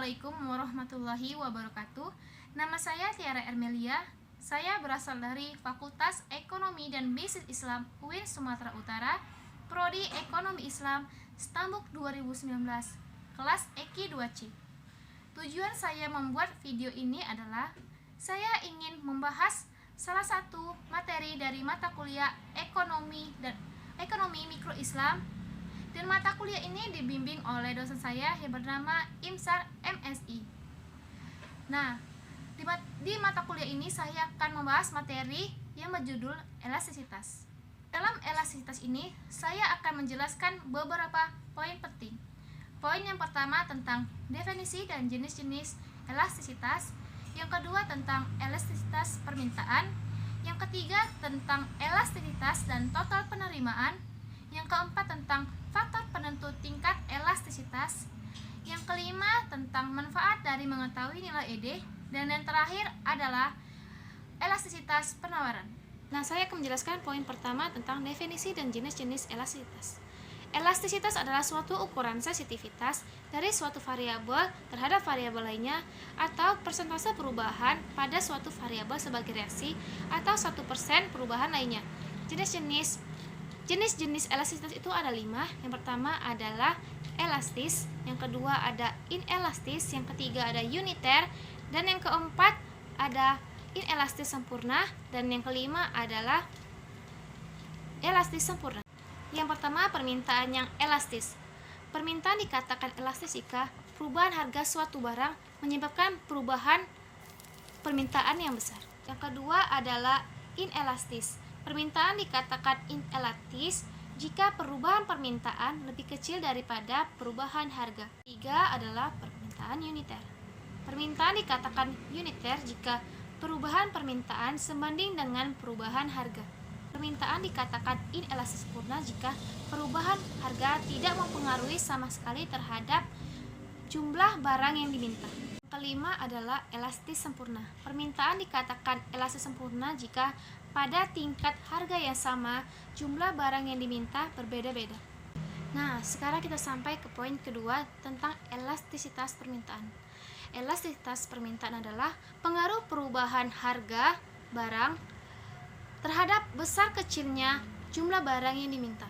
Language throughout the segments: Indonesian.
Assalamualaikum warahmatullahi wabarakatuh. Nama saya Tiara Ermelia. Saya berasal dari Fakultas Ekonomi dan Bisnis Islam UIN Sumatera Utara, Prodi Ekonomi Islam, Stambuk 2019, kelas EKI 2C. Tujuan saya membuat video ini adalah saya ingin membahas salah satu materi dari mata kuliah Ekonomi Mikro Islam. Dan mata kuliah ini dibimbing oleh dosen saya yang bernama Imsar MSI. Nah, di mata kuliah ini saya akan membahas materi yang berjudul elastisitas. Dalam elastisitas ini, saya akan menjelaskan beberapa poin penting. Poin yang pertama tentang definisi dan jenis-jenis elastisitas. Yang kedua tentang elastisitas permintaan. Yang ketiga tentang elastisitas dan total penerimaan. Yang keempat tentang faktor penentu tingkat elastisitas. Yang kelima tentang manfaat dari mengetahui nilai ED. Dan yang terakhir adalah elastisitas penawaran. Nah, saya akan menjelaskan poin pertama tentang definisi dan jenis-jenis elastisitas. Elastisitas adalah suatu ukuran sensitivitas dari suatu variabel terhadap variabel lainnya atau persentase perubahan pada suatu variabel sebagai reaksi atau 1% perubahan lainnya. Jenis-jenis elastisitas itu ada 5. Yang pertama adalah elastis, yang kedua ada inelastis, yang ketiga ada uniter, dan yang keempat ada inelastis sempurna, dan yang kelima adalah elastis sempurna. Yang pertama, permintaan yang elastis. Permintaan dikatakan elastis jika perubahan harga suatu barang menyebabkan perubahan permintaan yang besar. Yang kedua adalah inelastis. Permintaan dikatakan inelastis jika perubahan permintaan lebih kecil daripada perubahan harga. Tiga adalah permintaan uniter. Permintaan dikatakan uniter jika perubahan permintaan sebanding dengan perubahan harga. Permintaan dikatakan inelastis sempurna jika perubahan harga tidak mempengaruhi sama sekali terhadap jumlah barang yang diminta. Kelima adalah elastis sempurna. Permintaan dikatakan elastis sempurna jika pada tingkat harga yang sama, jumlah barang yang diminta berbeda-beda. Nah, sekarang kita sampai ke poin kedua tentang elastisitas permintaan. Elastisitas permintaan adalah pengaruh perubahan harga barang terhadap besar kecilnya jumlah barang yang diminta.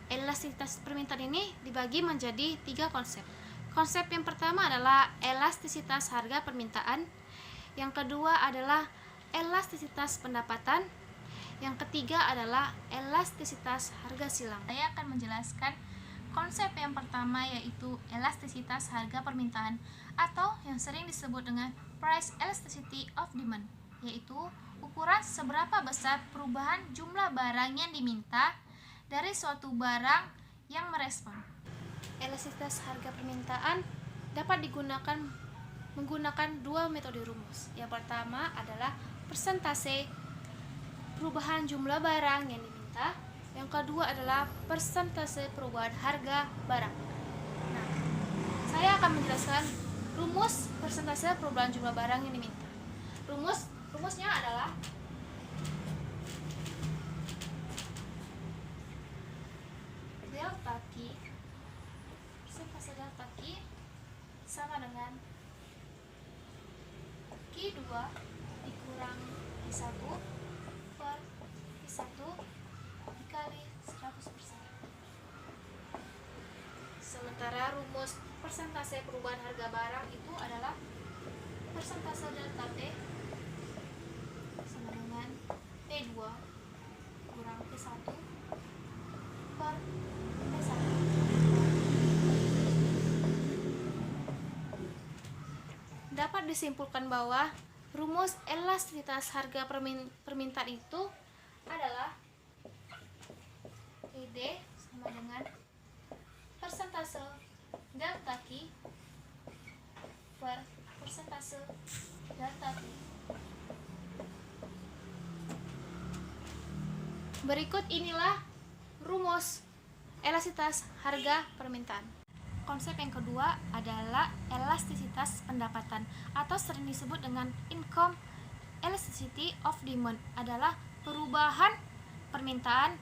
Elastisitas permintaan ini dibagi menjadi 3 konsep. Konsep yang pertama adalah elastisitas harga permintaan. Yang kedua adalah elastisitas pendapatan. Yang ketiga adalah elastisitas harga silang. Saya akan menjelaskan konsep yang pertama, yaitu elastisitas harga permintaan atau yang sering disebut dengan price elasticity of demand, yaitu ukuran seberapa besar perubahan jumlah barang yang diminta dari suatu barang yang merespon. Elastisitas harga permintaan dapat menggunakan 2 metode rumus. Yang pertama adalah persentase perubahan jumlah barang yang diminta. Yang kedua adalah persentase perubahan harga barang. Nah, saya akan menjelaskan rumus persentase perubahan jumlah barang yang diminta. Rumusnya adalah delta Q, persentase delta Q sama dengan Q2 dikurang Q1 per Q1 dikali 100%. Sementara rumus persentase perubahan harga barang itu adalah persentase delta T sama dengan T2 kurang T1 per T1. Dapat disimpulkan bahwa rumus elastisitas harga permintaan itu adalah ED sama dengan persentase delta Q per persentase delta T. Berikut inilah rumus elastisitas harga permintaan. Konsep yang kedua adalah elastisitas pendapatan atau sering disebut dengan income elasticity of demand, adalah perubahan permintaan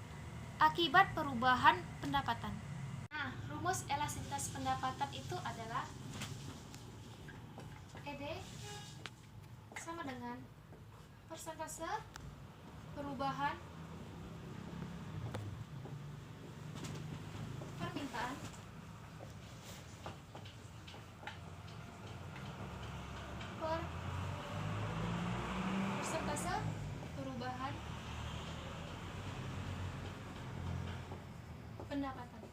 akibat perubahan pendapatan. Nah, rumus elastisitas pendapatan itu adalah ED sama dengan persentase perubahan permintaan per persentase perubahan pendapatan.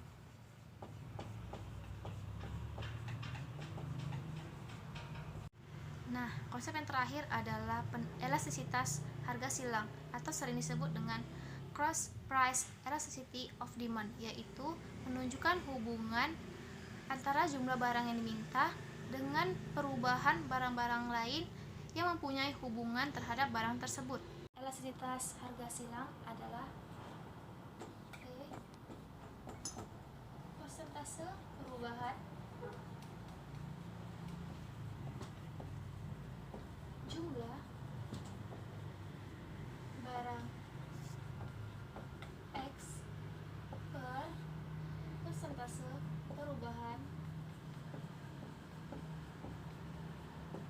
Nah, konsep yang terakhir adalah elastisitas harga silang atau sering disebut dengan cross price elasticity of demand, yaitu menunjukkan hubungan antara jumlah barang yang diminta dengan perubahan barang-barang lain yang mempunyai hubungan terhadap barang tersebut. Elastisitas harga silang adalah persentase perubahan jumlah barang X per persentase perubahan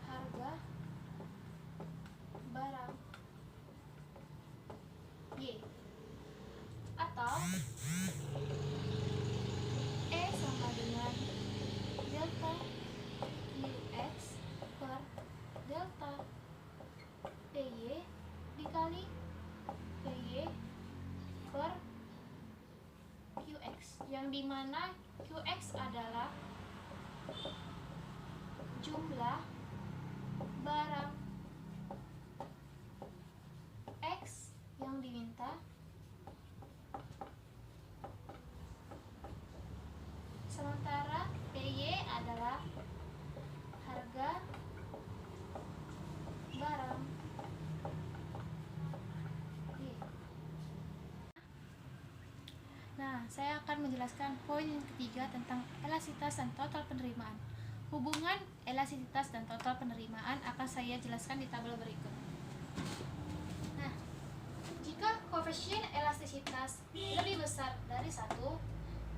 harga barang Y, atau E sama dengan delta QX per delta PY dikali PY per QX, yang dimana QX adalah jumlah barang X yang diminta sementara PY adalah harga barang Y. Nah, saya akan menjelaskan poin yang ketiga tentang elastisitas dan total penerimaan. Hubungan elastisitas dan total penerimaan akan saya jelaskan di tabel berikut. Nah, jika koefisien elastisitas lebih besar dari 1,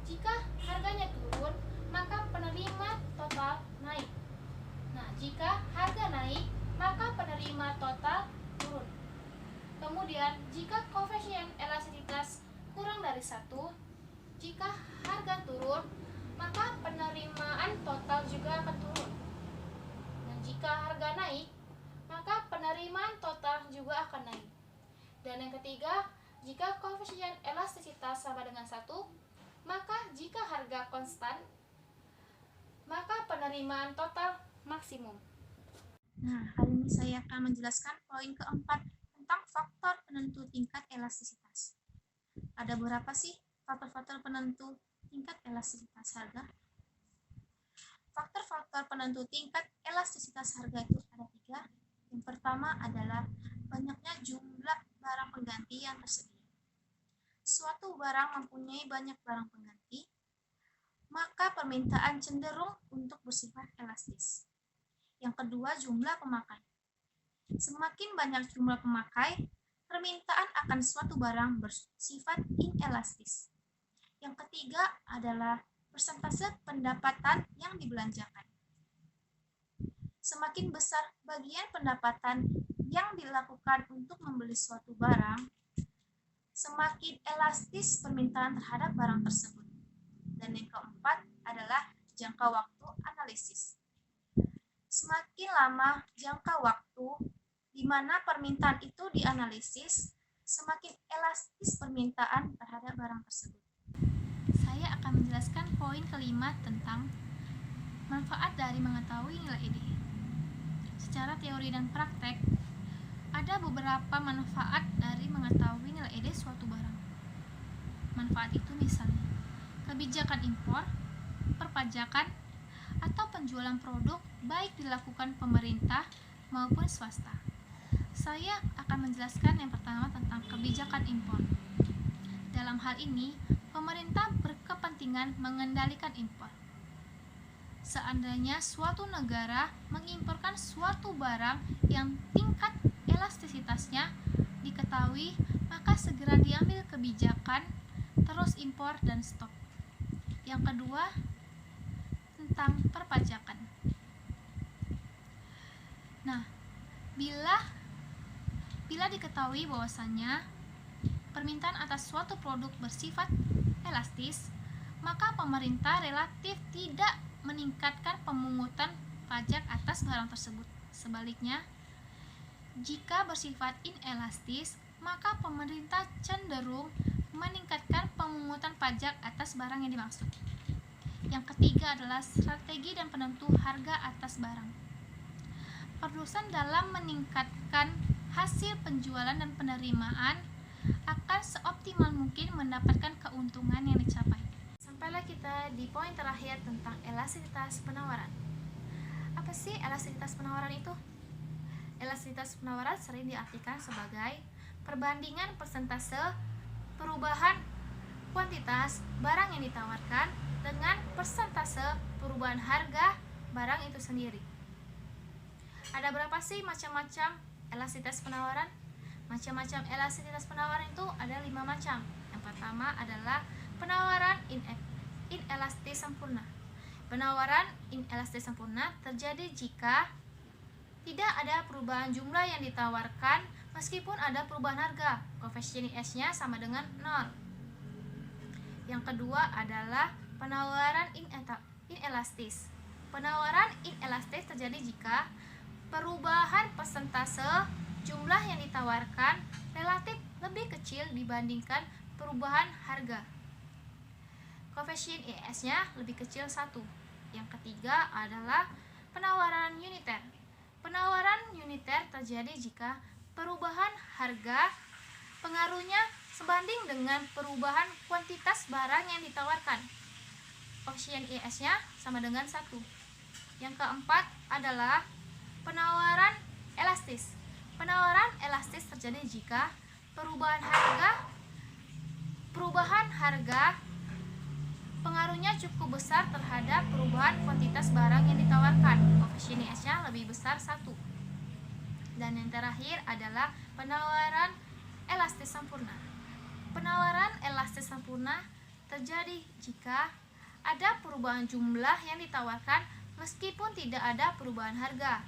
jika harganya turun, maka penerima total naik. Nah, jika harga naik, maka penerima total turun. Kemudian, jika koefisien elastisitas kurang dari 1, jika harga turun, maka penerimaan total juga akan turun. Dan jika harga naik, maka penerimaan total juga akan naik. Dan yang ketiga, jika koefisien elastisitas sama dengan 1, maka jika harga konstan, maka penerimaan total maksimum. Nah, hari ini saya akan menjelaskan poin keempat tentang faktor penentu tingkat elastisitas. Ada berapa sih faktor-faktor penentu tingkat elastisitas harga? Faktor-faktor penentu tingkat elastisitas harga itu ada 3. Yang pertama adalah banyaknya jumlah barang pengganti yang tersedia. Suatu barang mempunyai banyak barang pengganti, maka permintaan cenderung untuk bersifat elastis. Yang kedua, jumlah pemakai. Semakin banyak jumlah pemakai, permintaan akan suatu barang bersifat inelastis. Yang ketiga adalah persentase pendapatan yang dibelanjakan. Semakin besar bagian pendapatan yang dilakukan untuk membeli suatu barang, semakin elastis permintaan terhadap barang tersebut. Dan yang keempat adalah jangka waktu analisis. Semakin lama jangka waktu di mana permintaan itu dianalisis, semakin elastis permintaan terhadap barang tersebut. Saya akan menjelaskan poin kelima tentang manfaat dari mengetahui nilai ED. Secara teori dan praktek, ada beberapa manfaat dari mengetahui nilai ED suatu barang. Manfaat itu misalnya kebijakan impor, perpajakan, atau penjualan produk baik dilakukan pemerintah maupun swasta. Saya akan menjelaskan yang pertama tentang kebijakan impor. Dalam hal ini, pemerintah berkepentingan mengendalikan impor. Seandainya suatu negara mengimporkan suatu barang yang tingkat elastisitasnya diketahui, maka segera diambil kebijakan terus impor dan stok. Yang kedua, tentang perpajakan. Nah, bila diketahui bahwasannya permintaan atas suatu produk bersifat elastis, maka pemerintah relatif tidak meningkatkan pemungutan pajak atas barang tersebut. Sebaliknya, jika bersifat inelastis, maka pemerintah cenderung meningkatkan pemungutan pajak atas barang yang dimaksud. Yang ketiga adalah strategi dan penentu harga atas barang. Produsen dalam meningkatkan hasil penjualan dan penerimaan akan seoptimal mungkin mendapatkan keuntungan yang dicapai. Sampailah kita di poin terakhir tentang elastisitas penawaran. Apa sih elastisitas penawaran itu? Elastisitas penawaran sering diartikan sebagai perbandingan persentase perubahan kuantitas barang yang ditawarkan dengan persentase perubahan harga barang itu sendiri. Ada berapa sih macam-macam elastisitas penawaran? Macam-macam elastisitas penawaran itu ada 5 macam. Yang pertama adalah penawaran inelastis sempurna. Penawaran inelastis sempurna terjadi jika tidak ada perubahan jumlah yang ditawarkan meskipun ada perubahan harga. Koefisien IS-nya sama dengan 0. Yang kedua adalah penawaran inelastis. Penawaran inelastis terjadi jika perubahan persentase jumlah yang ditawarkan relatif lebih kecil dibandingkan perubahan harga. Koefisien IS-nya lebih kecil 1. Yang ketiga adalah penawaran uniter. Penawaran uniter terjadi jika perubahan harga pengaruhnya sebanding dengan perubahan kuantitas barang yang ditawarkan. Koefisien IS-nya sama dengan 1. Yang keempat adalah penawaran elastis. Penawaran elastis terjadi jika perubahan harga pengaruhnya cukup besar terhadap perubahan kuantitas barang yang ditawarkan. Koefisien IS-nya lebih besar 1. Dan yang terakhir adalah penawaran elastis sempurna. Penawaran elastis sempurna terjadi jika ada perubahan jumlah yang ditawarkan meskipun tidak ada perubahan harga.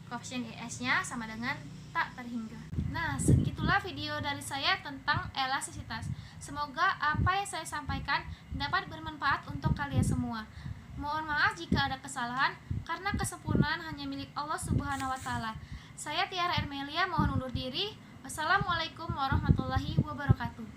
Koefisien IS-nya sama dengan tak terhingga. Nah, segitulah video dari saya tentang elastisitas. Semoga apa yang saya sampaikan dapat bermanfaat untuk kalian semua. Mohon maaf jika ada kesalahan, karena kesempurnaan hanya milik Allah Subhanahu wa Ta'ala. Saya Tiara Ermelia mohon undur diri. Wassalamualaikum warahmatullahi wabarakatuh.